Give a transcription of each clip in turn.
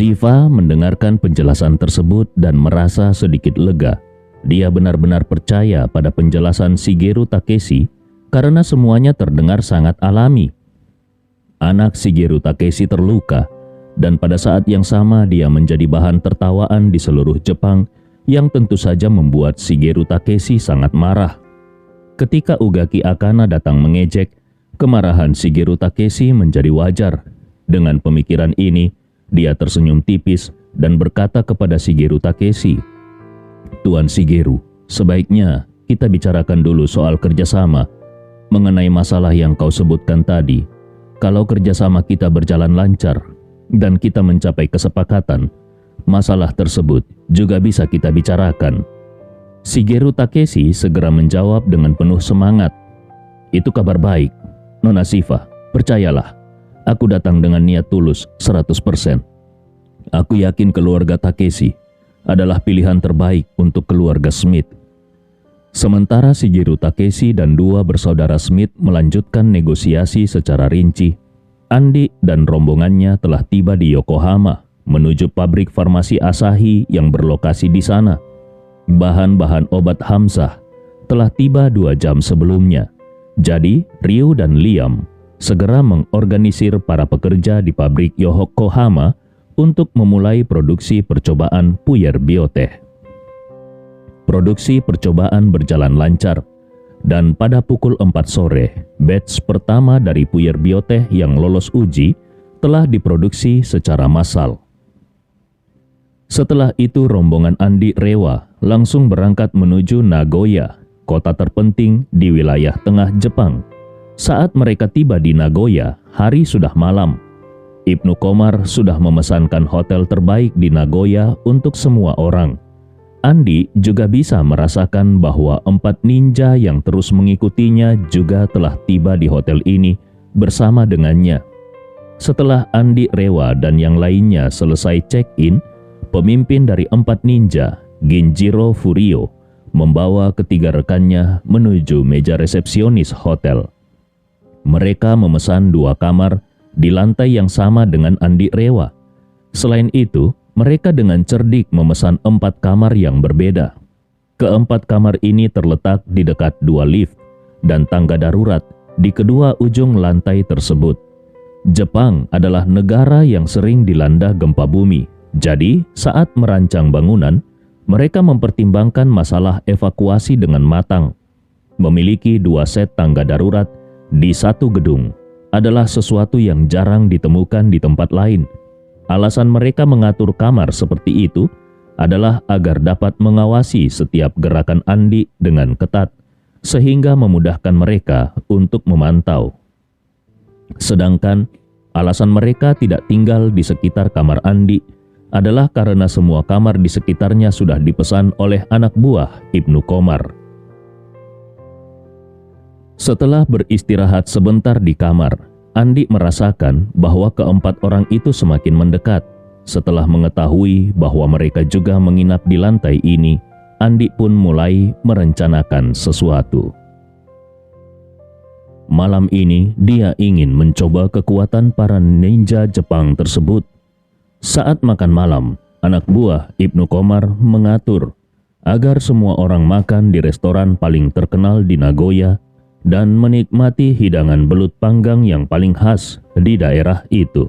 Ziva mendengarkan penjelasan tersebut dan merasa sedikit lega. Dia benar-benar percaya pada penjelasan Shigeru Takeshi karena semuanya terdengar sangat alami. Anak Shigeru Takeshi terluka, dan pada saat yang sama dia menjadi bahan tertawaan di seluruh Jepang yang tentu saja membuat Shigeru Takeshi sangat marah. Ketika Ugaki Akana datang mengejek, kemarahan Shigeru Takeshi menjadi wajar. Dengan pemikiran ini, dia tersenyum tipis dan berkata kepada Shigeru Takeshi, "Tuan Shigeru, sebaiknya kita bicarakan dulu soal kerjasama. Mengenai masalah yang kau sebutkan tadi, kalau kerjasama kita berjalan lancar dan kita mencapai kesepakatan, masalah tersebut juga bisa kita bicarakan." Shigeru Takeshi segera menjawab dengan penuh semangat, "Itu kabar baik, Nona Shiva, percayalah. Aku datang dengan niat tulus 100%. Aku yakin keluarga Takeshi adalah pilihan terbaik untuk keluarga Smith." Sementara Shigeru Takeshi dan dua bersaudara Smith melanjutkan negosiasi secara rinci, Andi dan rombongannya telah tiba di Yokohama menuju pabrik farmasi Asahi yang berlokasi di sana. Bahan-bahan obat Hamzah telah tiba 2 jam sebelumnya. Jadi, Ryu dan Liam segera mengorganisir para pekerja di pabrik Yokohama untuk memulai produksi percobaan Puyer Biotech. Produksi percobaan berjalan lancar, dan pada pukul 4 sore, batch pertama dari Puyer Biotech yang lolos uji telah diproduksi secara massal. Setelah itu rombongan Andi Rewa langsung berangkat menuju Nagoya, kota terpenting di wilayah tengah Jepang. Saat mereka tiba di Nagoya, hari sudah malam. Ibnu Komar sudah memesankan hotel terbaik di Nagoya untuk semua orang. Andi juga bisa merasakan bahwa 4 ninja yang terus mengikutinya juga telah tiba di hotel ini bersama dengannya. Setelah Andi Rewa dan yang lainnya selesai check-in, pemimpin dari 4 ninja, Ginjiro Furio, membawa ketiga rekannya menuju meja resepsionis hotel. Mereka memesan 2 kamar di lantai yang sama dengan Andi Rewa. Selain itu, mereka dengan cerdik memesan 4 kamar yang berbeda. Keempat kamar ini terletak di dekat 2 lift dan tangga darurat di kedua ujung lantai tersebut. Jepang adalah negara yang sering dilanda gempa bumi. Jadi, saat merancang bangunan, mereka mempertimbangkan masalah evakuasi dengan matang. Memiliki 2 set tangga darurat di satu gedung adalah sesuatu yang jarang ditemukan di tempat lain. Alasan mereka mengatur kamar seperti itu adalah agar dapat mengawasi setiap gerakan Andi dengan ketat, sehingga memudahkan mereka untuk memantau. Sedangkan alasan mereka tidak tinggal di sekitar kamar Andi adalah karena semua kamar di sekitarnya sudah dipesan oleh anak buah Ibnu Komar. Setelah beristirahat sebentar di kamar, Andi merasakan bahwa keempat orang itu semakin mendekat. Setelah mengetahui bahwa mereka juga menginap di lantai ini, Andi pun mulai merencanakan sesuatu. Malam ini dia ingin mencoba kekuatan para ninja Jepang tersebut. Saat makan malam, anak buah Ibnu Komar mengatur agar semua orang makan di restoran paling terkenal di Nagoya dan menikmati hidangan belut panggang yang paling khas di daerah itu.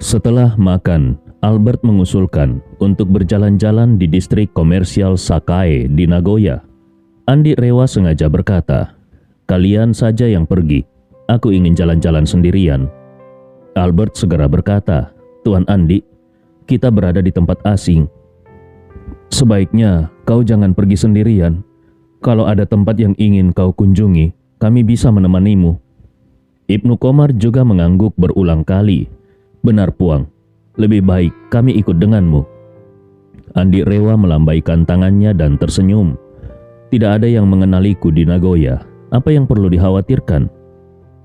Setelah makan, Albert mengusulkan untuk berjalan-jalan di distrik komersial Sakae di Nagoya. Andi Rewa sengaja berkata, "Kalian saja yang pergi, aku ingin jalan-jalan sendirian." Albert segera berkata, "Tuan Andi, kita berada di tempat asing. Sebaiknya kau jangan pergi sendirian. Kalau ada tempat yang ingin kau kunjungi, kami bisa menemanimu." Ibnu Komar juga mengangguk berulang kali. "Benar Puang, lebih baik kami ikut denganmu." Andi Rewa melambaikan tangannya dan tersenyum. "Tidak ada yang mengenaliku di Nagoya. Apa yang perlu dikhawatirkan?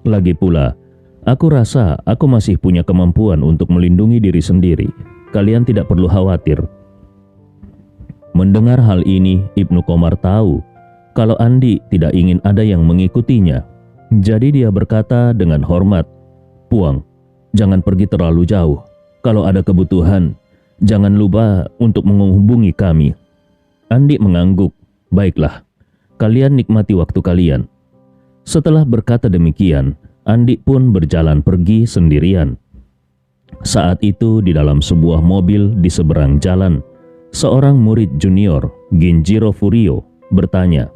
Lagi pula, aku rasa aku masih punya kemampuan untuk melindungi diri sendiri. Kalian tidak perlu khawatir." Mendengar hal ini, Ibnu Komar tahu kalau Andi tidak ingin ada yang mengikutinya. Jadi dia berkata dengan hormat, "Puang, Jangan pergi terlalu jauh. Kalau ada kebutuhan, jangan lupa untuk menghubungi kami." Andi mengangguk. "Baiklah, kalian nikmati waktu kalian." Setelah berkata demikian, Andi pun berjalan pergi sendirian. Saat itu di dalam sebuah mobil di seberang jalan, seorang murid junior, Ginjiro Furio, bertanya,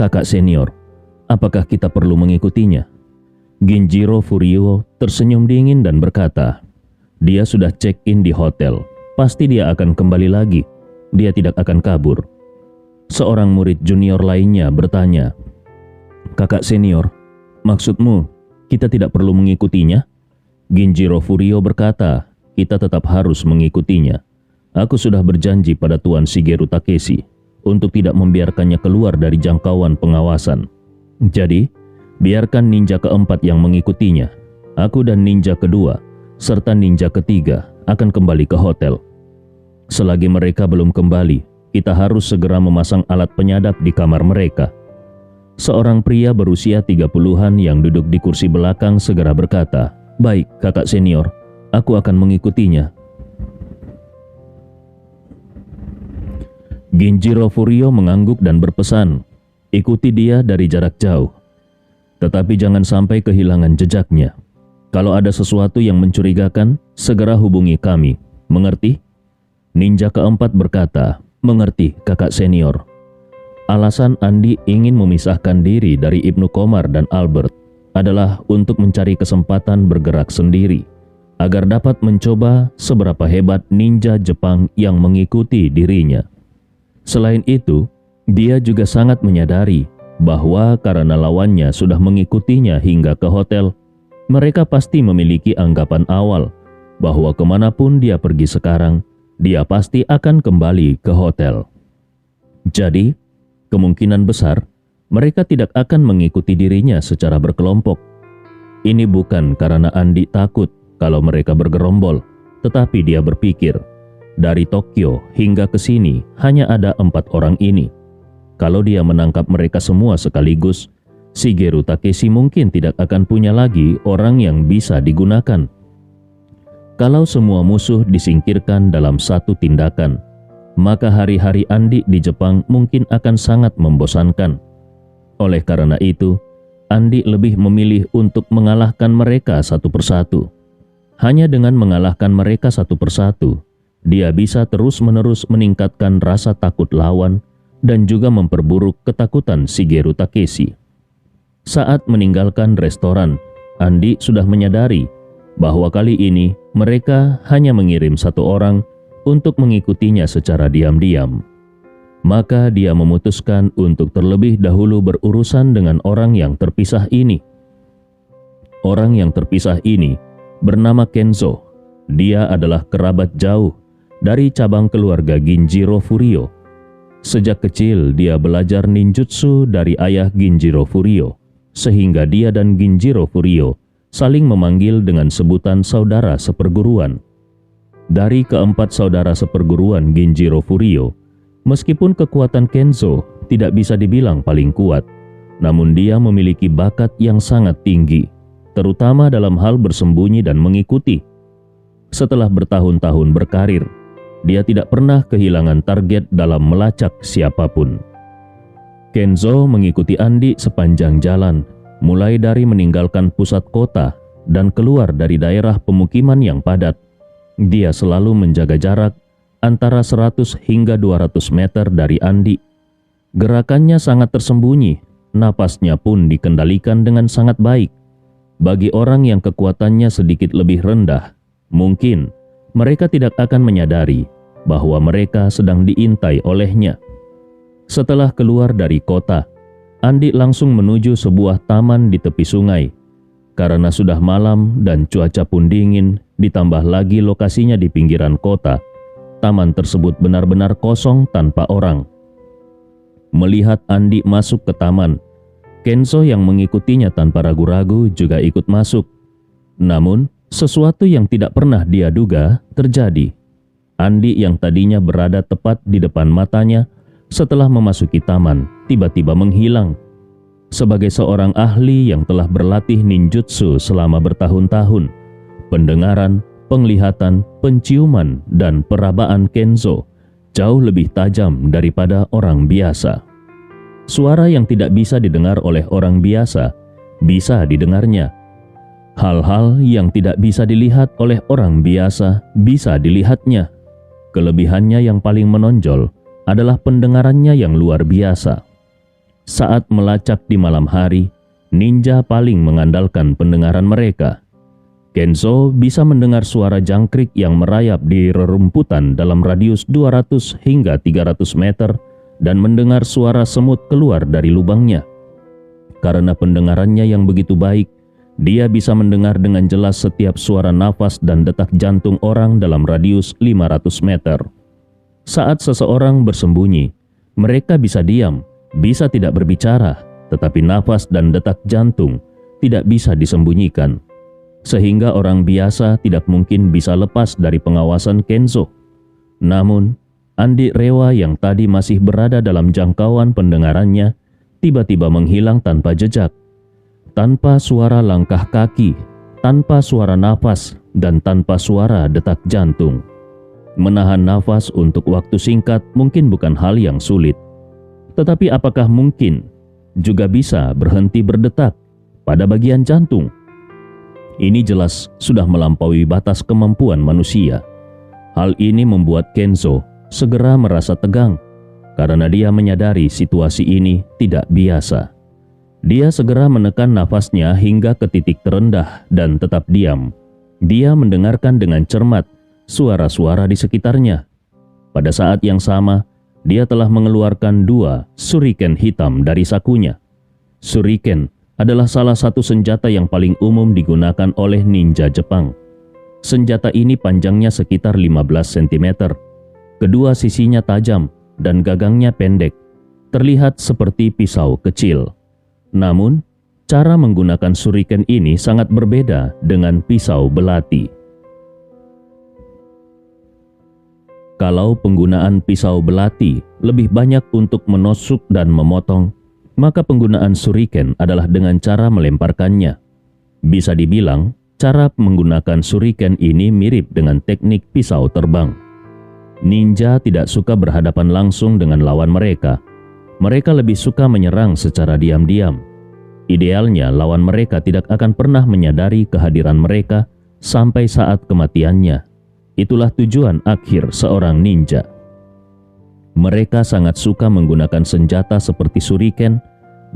"Kakak senior, apakah kita perlu mengikutinya?" Ginjiro Furio tersenyum dingin dan berkata, "Dia sudah check-in di hotel. Pasti dia akan kembali lagi. Dia tidak akan kabur." Seorang murid junior lainnya bertanya, "Kakak senior, maksudmu kita tidak perlu mengikutinya?" Ginjiro Furio berkata, "Kita tetap harus mengikutinya. Aku sudah berjanji pada Tuan Shigeru Takeshi untuk tidak membiarkannya keluar dari jangkauan pengawasan. Jadi, biarkan ninja keempat yang mengikutinya. Aku dan ninja kedua, serta ninja ketiga akan kembali ke hotel. Selagi mereka belum kembali, kita harus segera memasang alat penyadap di kamar mereka." Seorang pria berusia 30-an yang duduk di kursi belakang segera berkata, "Baik, kakak senior, aku akan mengikutinya." Ginjiro Furio mengangguk dan berpesan, "Ikuti dia dari jarak jauh. Tetapi jangan sampai kehilangan jejaknya. Kalau ada sesuatu yang mencurigakan, segera hubungi kami. Mengerti?" Ninja keempat berkata, "Mengerti, kakak senior." Alasan Andi ingin memisahkan diri dari Ibnu Komar dan Albert adalah untuk mencari kesempatan bergerak sendiri, agar dapat mencoba seberapa hebat ninja Jepang yang mengikuti dirinya. Selain itu, dia juga sangat menyadari bahwa karena lawannya sudah mengikutinya hingga ke hotel, mereka pasti memiliki anggapan awal bahwa kemanapun dia pergi sekarang, dia pasti akan kembali ke hotel. Jadi, kemungkinan besar mereka tidak akan mengikuti dirinya secara berkelompok. Ini bukan karena Andi takut kalau mereka bergerombol, tetapi dia berpikir, dari Tokyo hingga ke sini hanya ada 4 orang ini. Kalau dia menangkap mereka semua sekaligus, Shigeru Takeshi mungkin tidak akan punya lagi orang yang bisa digunakan. Kalau semua musuh disingkirkan dalam satu tindakan, maka hari-hari Andi di Jepang mungkin akan sangat membosankan. Oleh karena itu, Andi lebih memilih untuk mengalahkan mereka satu persatu. Hanya dengan mengalahkan mereka satu persatu, dia bisa terus-menerus meningkatkan rasa takut lawan dan juga memperburuk ketakutan Shigeru Takeshi. Saat meninggalkan restoran, Andi sudah menyadari bahwa kali ini mereka hanya mengirim satu orang untuk mengikutinya secara diam-diam. Maka dia memutuskan untuk terlebih dahulu berurusan dengan orang yang terpisah ini. Orang yang terpisah ini bernama Kenzo. Dia adalah kerabat jauh dari cabang keluarga Ginjiro Furio. Sejak kecil dia belajar ninjutsu dari ayah Ginjiro Furio, sehingga dia dan Ginjiro Furio saling memanggil dengan sebutan saudara seperguruan. Dari keempat saudara seperguruan Ginjiro Furio, meskipun kekuatan Kenzo tidak bisa dibilang paling kuat, namun dia memiliki bakat yang sangat tinggi, terutama dalam hal bersembunyi dan mengikuti. Setelah bertahun-tahun berkarir, dia tidak pernah kehilangan target dalam melacak siapapun. Kenzo mengikuti Andi sepanjang jalan, mulai dari meninggalkan pusat kota dan keluar dari daerah pemukiman yang padat. Dia selalu menjaga jarak antara 100 hingga 200 meter dari Andi. Gerakannya sangat tersembunyi, napasnya pun dikendalikan dengan sangat baik. Bagi orang yang kekuatannya sedikit lebih rendah, mungkin mereka tidak akan menyadari bahwa mereka sedang diintai olehnya. Setelah keluar dari kota, Andi langsung menuju sebuah taman di tepi sungai. Karena sudah malam dan cuaca pun dingin, ditambah lagi lokasinya di pinggiran kota, taman tersebut benar-benar kosong tanpa orang. Melihat Andi masuk ke taman, Kenzo yang mengikutinya tanpa ragu-ragu juga ikut masuk. Namun, sesuatu yang tidak pernah dia duga terjadi. Andi yang tadinya berada tepat di depan matanya setelah memasuki taman, tiba-tiba menghilang. Sebagai seorang ahli yang telah berlatih ninjutsu selama bertahun-tahun, Pendengaran, penglihatan, penciuman, dan perabaan Kenzo jauh lebih tajam daripada orang biasa. Suara yang tidak bisa didengar oleh orang biasa bisa didengarnya. Hal-hal yang tidak bisa dilihat oleh orang biasa bisa dilihatnya. Kelebihannya yang paling menonjol adalah pendengarannya yang luar biasa. Saat melacak di malam hari, ninja paling mengandalkan pendengaran mereka. Kenzo bisa mendengar suara jangkrik yang merayap di rerumputan dalam radius 200 hingga 300 meter dan mendengar suara semut keluar dari lubangnya. Karena pendengarannya yang begitu baik, dia bisa mendengar dengan jelas setiap suara nafas dan detak jantung orang dalam radius 500 meter. Saat seseorang bersembunyi, mereka bisa diam, bisa tidak berbicara, tetapi nafas dan detak jantung tidak bisa disembunyikan. Sehingga orang biasa tidak mungkin bisa lepas dari pengawasan Kenzo. Namun, Andi Rewa yang tadi masih berada dalam jangkauan pendengarannya tiba-tiba menghilang tanpa jejak, tanpa suara langkah kaki, tanpa suara nafas, dan tanpa suara detak jantung. Menahan nafas untuk waktu singkat mungkin bukan hal yang sulit. Tetapi apakah mungkin juga bisa berhenti berdetak pada bagian jantung? Ini jelas sudah melampaui batas kemampuan manusia. Hal ini membuat Kenzo segera merasa tegang karena dia menyadari situasi ini tidak biasa. Dia segera menekan nafasnya hingga ke titik terendah dan tetap diam. Dia mendengarkan dengan cermat suara-suara di sekitarnya. Pada saat yang sama, dia telah mengeluarkan 2 shuriken hitam dari sakunya. Shuriken adalah salah satu senjata yang paling umum digunakan oleh ninja Jepang. Senjata ini panjangnya sekitar 15 cm. Kedua sisinya tajam dan gagangnya pendek, terlihat seperti pisau kecil. Namun, cara menggunakan shuriken ini sangat berbeda dengan pisau belati. Kalau penggunaan pisau belati lebih banyak untuk menusuk dan memotong, maka penggunaan shuriken adalah dengan cara melemparkannya. Bisa dibilang, cara menggunakan shuriken ini mirip dengan teknik pisau terbang. Ninja tidak suka berhadapan langsung dengan lawan mereka. Mereka lebih suka menyerang secara diam-diam. Idealnya, lawan mereka tidak akan pernah menyadari kehadiran mereka sampai saat kematiannya. Itulah tujuan akhir seorang ninja. Mereka sangat suka menggunakan senjata seperti shuriken,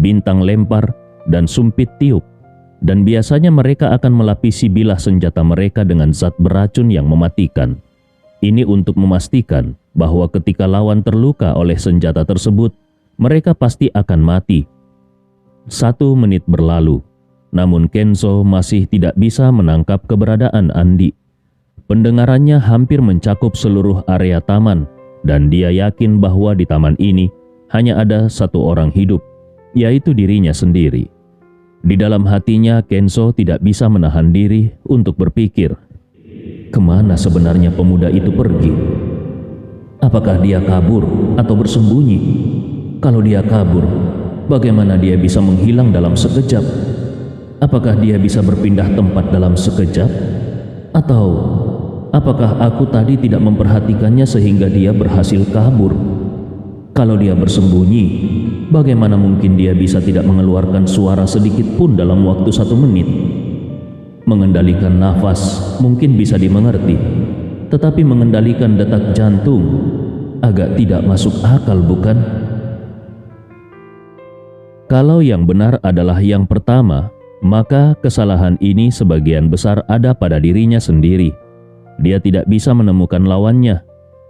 bintang lempar, dan sumpit tiup. Dan biasanya mereka akan melapisi bilah senjata mereka dengan zat beracun yang mematikan. Ini untuk memastikan bahwa ketika lawan terluka oleh senjata tersebut, mereka pasti akan mati. 1 menit berlalu, namun Kenzo masih tidak bisa menangkap keberadaan Andi. Pendengarannya hampir mencakup seluruh area taman, dan dia yakin bahwa di taman ini hanya ada 1 orang hidup, yaitu dirinya sendiri. Di dalam hatinya, Kenzo tidak bisa menahan diri untuk berpikir, kemana sebenarnya pemuda itu pergi? Apakah dia kabur atau bersembunyi? Kalau dia kabur, bagaimana dia bisa menghilang dalam sekejap? Apakah dia bisa berpindah tempat dalam sekejap? Atau apakah aku tadi tidak memperhatikannya sehingga dia berhasil kabur? Kalau dia bersembunyi, bagaimana mungkin dia bisa tidak mengeluarkan suara sedikit pun dalam waktu 1 menit? Mengendalikan nafas mungkin bisa dimengerti, tetapi mengendalikan detak jantung agak tidak masuk akal, bukan? Kalau yang benar adalah yang pertama, maka kesalahan ini sebagian besar ada pada dirinya sendiri. Dia tidak bisa menemukan lawannya,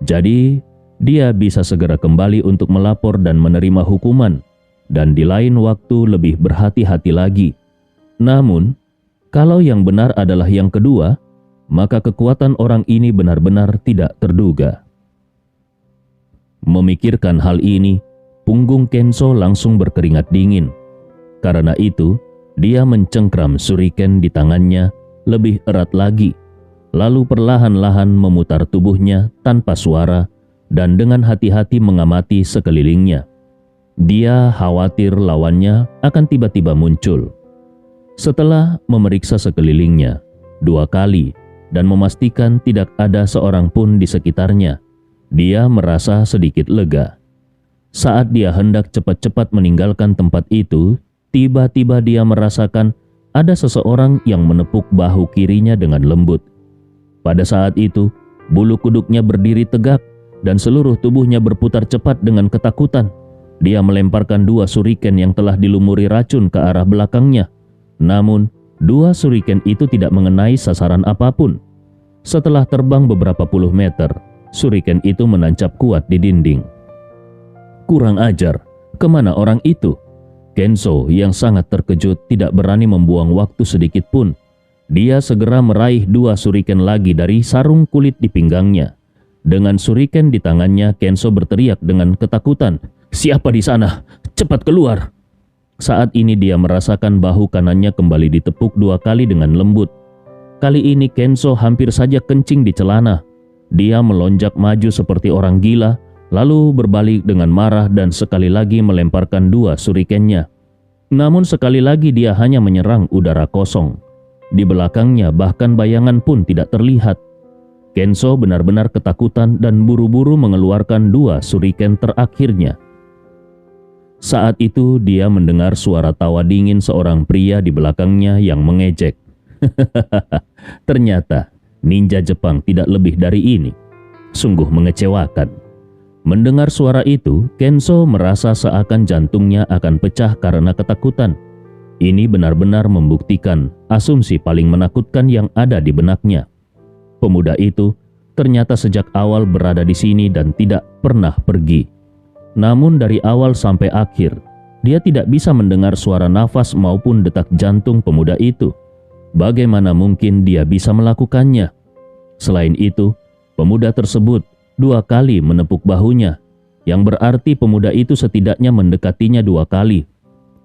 jadi dia bisa segera kembali untuk melapor dan menerima hukuman, dan di lain waktu lebih berhati-hati lagi. Namun, kalau yang benar adalah yang kedua, maka kekuatan orang ini benar-benar tidak terduga. Memikirkan hal ini, punggung Kenzo langsung berkeringat dingin. Karena itu, dia mencengkram shuriken di tangannya lebih erat lagi, lalu perlahan-lahan memutar tubuhnya tanpa suara dan dengan hati-hati mengamati sekelilingnya. Dia khawatir lawannya akan tiba-tiba muncul. Setelah memeriksa sekelilingnya, 2 kali, dan memastikan tidak ada seorang pun di sekitarnya. Dia merasa sedikit lega. Saat dia hendak cepat-cepat meninggalkan tempat itu, tiba-tiba dia merasakan ada seseorang yang menepuk bahu kirinya dengan lembut. Pada saat itu, bulu kuduknya berdiri tegak dan seluruh tubuhnya berputar cepat dengan ketakutan. Dia melemparkan 2 suriken yang telah dilumuri racun ke arah belakangnya. Namun, 2 suriken itu tidak mengenai sasaran apapun. Setelah terbang beberapa puluh meter, suriken itu menancap kuat di dinding. Kurang ajar, kemana orang itu? Kenzo yang sangat terkejut tidak berani membuang waktu sedikit pun. Dia segera meraih 2 suriken lagi dari sarung kulit di pinggangnya. Dengan suriken di tangannya, Kenzo berteriak dengan ketakutan, "Siapa di sana? Cepat keluar!" Saat ini dia merasakan bahu kanannya kembali ditepuk 2 kali dengan lembut. Kali ini Kenzo hampir saja kencing di celana. Dia melonjak maju seperti orang gila, lalu berbalik dengan marah dan sekali lagi melemparkan 2 surikennya. Namun sekali lagi dia hanya menyerang udara kosong. Di belakangnya bahkan bayangan pun tidak terlihat. Kenzo benar-benar ketakutan dan buru-buru mengeluarkan 2 suriken terakhirnya. Saat itu dia mendengar suara tawa dingin seorang pria di belakangnya yang mengejek. Ternyata ninja Jepang tidak lebih dari ini. Sungguh mengecewakan. Mendengar suara itu, Kenzo merasa seakan jantungnya akan pecah karena ketakutan. Ini benar-benar membuktikan asumsi paling menakutkan yang ada di benaknya. Pemuda itu ternyata sejak awal berada di sini dan tidak pernah pergi. Namun dari awal sampai akhir, dia tidak bisa mendengar suara nafas maupun detak jantung pemuda itu. Bagaimana mungkin dia bisa melakukannya? Selain itu, pemuda tersebut 2 kali menepuk bahunya, yang berarti pemuda itu setidaknya mendekatinya 2 kali.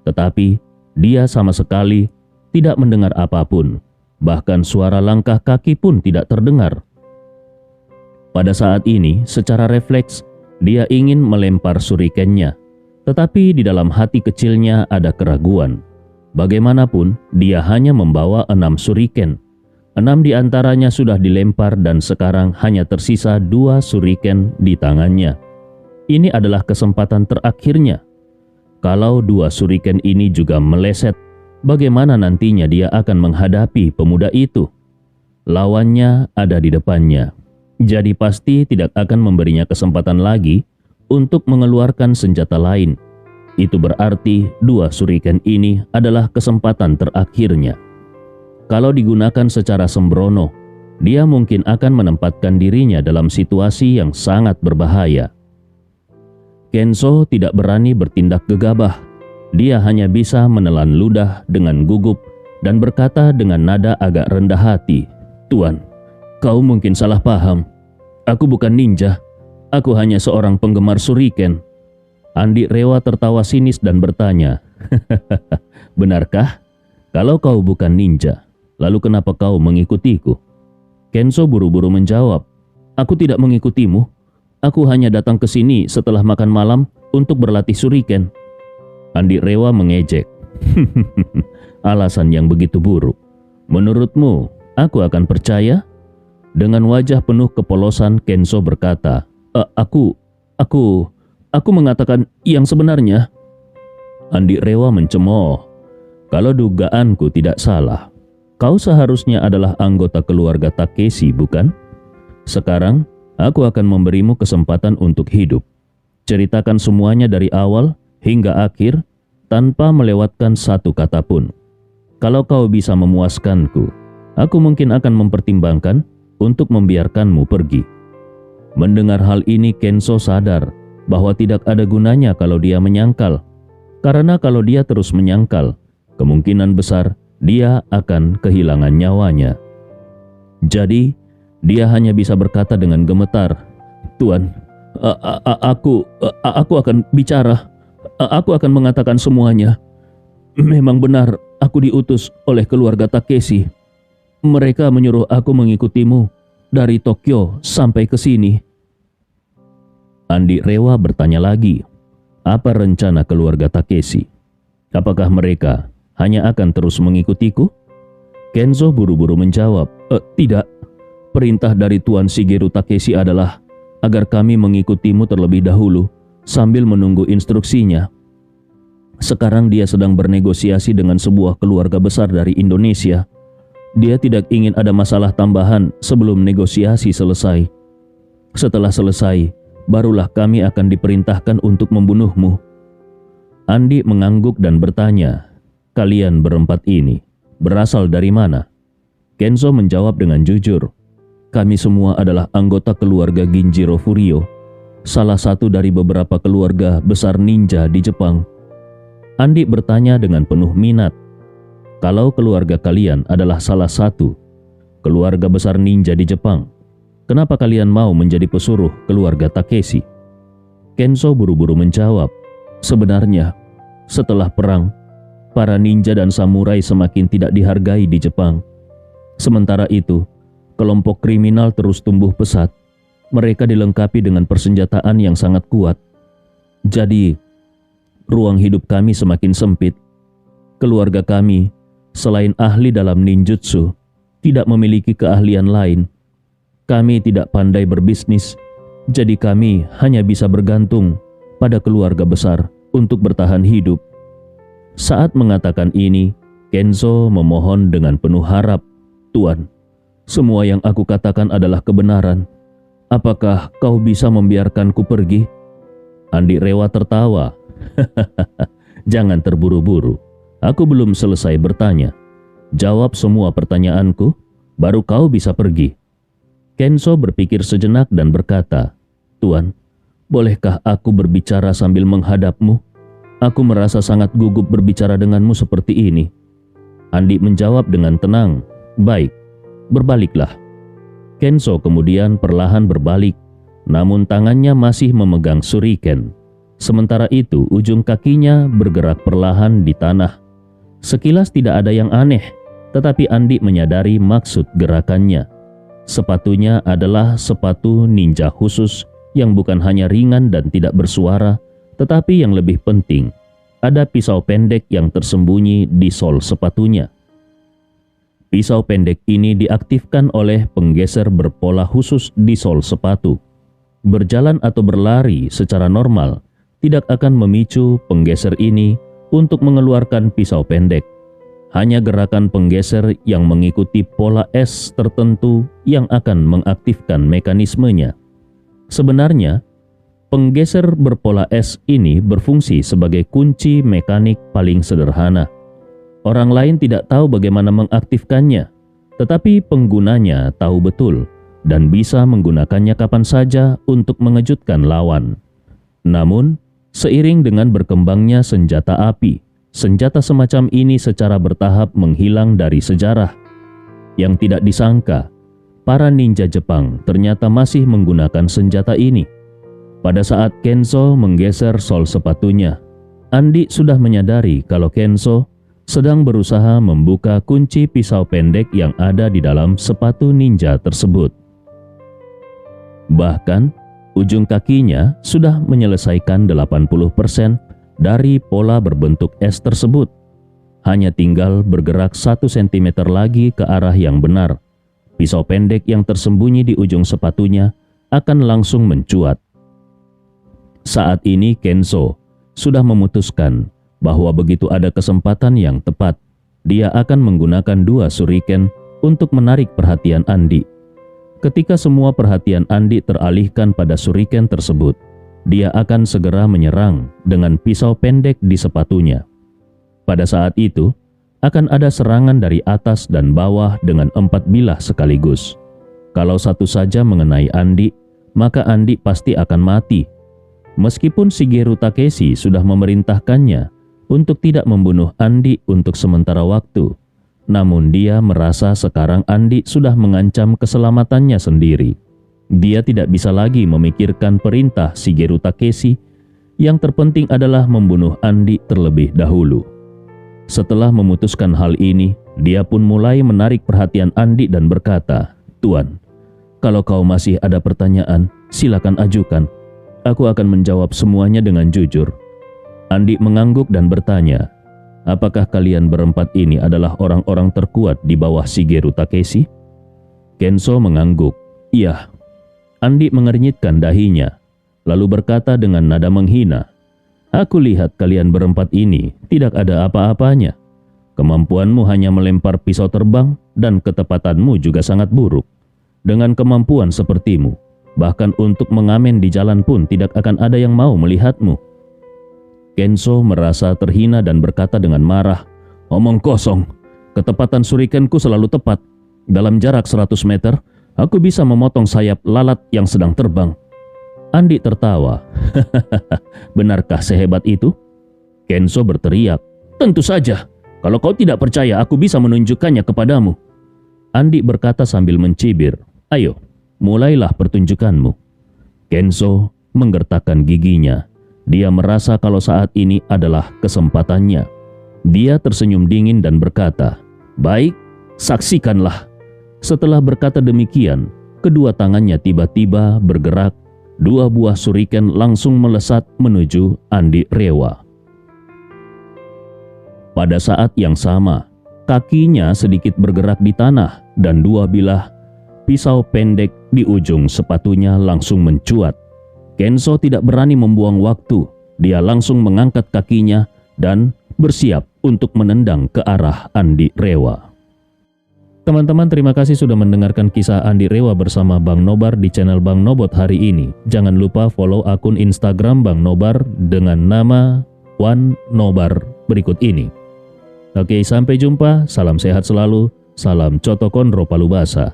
Tetapi dia sama sekali tidak mendengar apapun, bahkan suara langkah kaki pun tidak terdengar. Pada saat ini, secara refleks, dia ingin melempar surikennya, tetapi di dalam hati kecilnya ada keraguan. Bagaimanapun, dia hanya membawa 6 suriken. 6 di antaranya sudah dilempar dan sekarang hanya tersisa 2 suriken di tangannya. Ini adalah kesempatan terakhirnya. Kalau 2 suriken ini juga meleset, bagaimana nantinya dia akan menghadapi pemuda itu? Lawannya ada di depannya. Jadi pasti tidak akan memberinya kesempatan lagi untuk mengeluarkan senjata lain. Itu berarti 2 suriken ini adalah kesempatan terakhirnya. Kalau digunakan secara sembrono, dia mungkin akan menempatkan dirinya dalam situasi yang sangat berbahaya. Kenzo tidak berani bertindak gegabah. Dia hanya bisa menelan ludah dengan gugup dan berkata dengan nada agak rendah hati, "Tuan, kau mungkin salah paham. Aku bukan ninja. Aku hanya seorang penggemar suriken." Andi Rewa tertawa sinis dan bertanya, "Benarkah? Kalau kau bukan ninja, lalu kenapa kau mengikutiku?" Kenzo buru-buru menjawab, "Aku tidak mengikutimu. Aku hanya datang ke sini setelah makan malam untuk berlatih suriken." Andi Rewa mengejek, "Alasan yang begitu buruk. Menurutmu, aku akan percaya?" Dengan wajah penuh kepolosan, Kenzo berkata, Aku mengatakan yang sebenarnya." Andi Rewa mencemooh, "Kalau dugaanku tidak salah, kau seharusnya adalah anggota keluarga Takeshi, bukan? Sekarang, aku akan memberimu kesempatan untuk hidup. Ceritakan semuanya dari awal hingga akhir tanpa melewatkan satu kata pun. Kalau kau bisa memuaskanku, aku mungkin akan mempertimbangkan untuk membiarkanmu pergi." Mendengar hal ini, Kenzo sadar bahwa tidak ada gunanya kalau dia menyangkal. Karena kalau dia terus menyangkal, kemungkinan besar dia akan kehilangan nyawanya. Jadi, dia hanya bisa berkata dengan gemetar, "Tuan, aku akan bicara. Aku akan mengatakan semuanya. Memang benar aku diutus oleh keluarga Takeshi. Mereka menyuruh aku mengikutimu dari Tokyo sampai ke sini." Andi Rewa bertanya lagi, "Apa rencana keluarga Takeshi? Apakah mereka hanya akan terus mengikutiku?" Kenzo buru-buru menjawab, Tidak. Perintah dari Tuan Shigeru Takeshi adalah agar kami mengikutimu terlebih dahulu sambil menunggu instruksinya. Sekarang dia sedang bernegosiasi dengan sebuah keluarga besar dari Indonesia. Dia tidak ingin ada masalah tambahan sebelum negosiasi selesai. Setelah selesai, barulah kami akan diperintahkan untuk membunuhmu. Andi mengangguk dan bertanya, Kalian berempat ini berasal dari mana? Kenzo menjawab dengan jujur, Kami semua adalah anggota keluarga Ginjiro Furio, salah satu dari beberapa keluarga besar ninja di Jepang. Andi bertanya dengan penuh minat, Kalau keluarga kalian adalah salah satu keluarga besar ninja di Jepang, kenapa kalian mau menjadi pesuruh keluarga Takeshi? Kenzo buru-buru menjawab, Sebenarnya, setelah perang, para ninja dan samurai semakin tidak dihargai di Jepang. Sementara itu, kelompok kriminal terus tumbuh pesat. Mereka dilengkapi dengan persenjataan yang sangat kuat. Jadi, ruang hidup kami semakin sempit. Keluarga kami, selain ahli dalam ninjutsu, tidak memiliki keahlian lain. Kami tidak pandai berbisnis, jadi kami hanya bisa bergantung pada keluarga besar untuk bertahan hidup. Saat mengatakan ini, Kenzo memohon dengan penuh harap, Tuan, semua yang aku katakan adalah kebenaran. Apakah kau bisa membiarkanku pergi? Andi Rewa tertawa. Jangan terburu-buru. Aku belum selesai bertanya. Jawab semua pertanyaanku, baru kau bisa pergi. Kenzo berpikir sejenak dan berkata, Tuan, bolehkah aku berbicara sambil menghadapmu? Aku merasa sangat gugup berbicara denganmu seperti ini. Andi menjawab dengan tenang, Baik, berbaliklah. Kenzo kemudian perlahan berbalik, namun tangannya masih memegang shuriken. Sementara itu, ujung kakinya bergerak perlahan di tanah. Sekilas tidak ada yang aneh, tetapi Andi menyadari maksud gerakannya. Sepatunya adalah sepatu ninja khusus yang bukan hanya ringan dan tidak bersuara, tetapi yang lebih penting, ada pisau pendek yang tersembunyi di sol sepatunya. Pisau pendek ini diaktifkan oleh penggeser berpola khusus di sol sepatu. Berjalan atau berlari secara normal tidak akan memicu penggeser ini untuk mengeluarkan pisau pendek. Hanya gerakan penggeser yang mengikuti pola S tertentu yang akan mengaktifkan mekanismenya. Sebenarnya, penggeser berpola S ini berfungsi sebagai kunci mekanik paling sederhana. Orang lain tidak tahu bagaimana mengaktifkannya, tetapi penggunanya tahu betul dan bisa menggunakannya kapan saja untuk mengejutkan lawan. Namun, seiring dengan berkembangnya senjata api, senjata semacam ini secara bertahap menghilang dari sejarah. Yang tidak disangka, para ninja Jepang ternyata masih menggunakan senjata ini. Pada saat Kenzo menggeser sol sepatunya, Andi sudah menyadari kalau Kenzo sedang berusaha membuka kunci pisau pendek yang ada di dalam sepatu ninja tersebut. Bahkan, ujung kakinya sudah menyelesaikan 80% dari pola berbentuk S tersebut. Hanya tinggal bergerak 1 cm lagi ke arah yang benar. Pisau pendek yang tersembunyi di ujung sepatunya akan langsung mencuat. Saat ini Kenzo sudah memutuskan bahwa begitu ada kesempatan yang tepat, dia akan menggunakan 2 shuriken untuk menarik perhatian Andi. Ketika semua perhatian Andi teralihkan pada shuriken tersebut, dia akan segera menyerang dengan pisau pendek di sepatunya. Pada saat itu, akan ada serangan dari atas dan bawah dengan 4 bilah sekaligus. Kalau satu saja mengenai Andi, maka Andi pasti akan mati. Meskipun Shigeru Takeshi sudah memerintahkannya untuk tidak membunuh Andi untuk sementara waktu, namun dia merasa sekarang Andi sudah mengancam keselamatannya sendiri. Dia tidak bisa lagi memikirkan perintah Shigeru Takeshi, yang terpenting adalah membunuh Andi terlebih dahulu. Setelah memutuskan hal ini, dia pun mulai menarik perhatian Andi dan berkata, Tuan, kalau kau masih ada pertanyaan, silakan ajukan. Aku akan menjawab semuanya dengan jujur. Andi mengangguk dan bertanya, Apakah kalian berempat ini adalah orang-orang terkuat di bawah Shigeru Takeshi? Kenzo mengangguk. Iya. Andi mengernyitkan dahinya, lalu berkata dengan nada menghina, aku lihat kalian berempat ini tidak ada apa-apanya. Kemampuanmu hanya melempar pisau terbang dan ketepatanmu juga sangat buruk. Dengan kemampuan sepertimu, bahkan untuk mengamen di jalan pun tidak akan ada yang mau melihatmu. Kenzo merasa terhina dan berkata dengan marah, omong kosong, ketepatan shurikenku selalu tepat. Dalam jarak 100 meter, aku bisa memotong sayap lalat yang sedang terbang. Andi tertawa. Benarkah sehebat itu? Kenzo berteriak, tentu saja. Kalau kau tidak percaya, aku bisa menunjukkannya kepadamu. Andi berkata sambil mencibir, ayo, mulailah pertunjukanmu. Kenzo menggertakkan giginya. Dia merasa kalau saat ini adalah kesempatannya. Dia tersenyum dingin dan berkata, baik, saksikanlah. Setelah berkata demikian, kedua tangannya tiba-tiba bergerak. 2 buah shuriken langsung melesat menuju Andi Rewa. Pada saat yang sama, kakinya sedikit bergerak di tanah dan 2 bilah pisau pendek di ujung sepatunya langsung mencuat. Kenzo tidak berani membuang waktu. Dia langsung mengangkat kakinya dan bersiap untuk menendang ke arah Andi Rewa. Teman-teman, terima kasih sudah mendengarkan kisah Andi Rewa bersama Bang Nobar di channel Bang Nobot hari ini. Jangan lupa follow akun Instagram Bang Nobar dengan nama Wan Nobar berikut ini. Oke, sampai jumpa. Salam sehat selalu. Salam Cotokon Ropalubasa.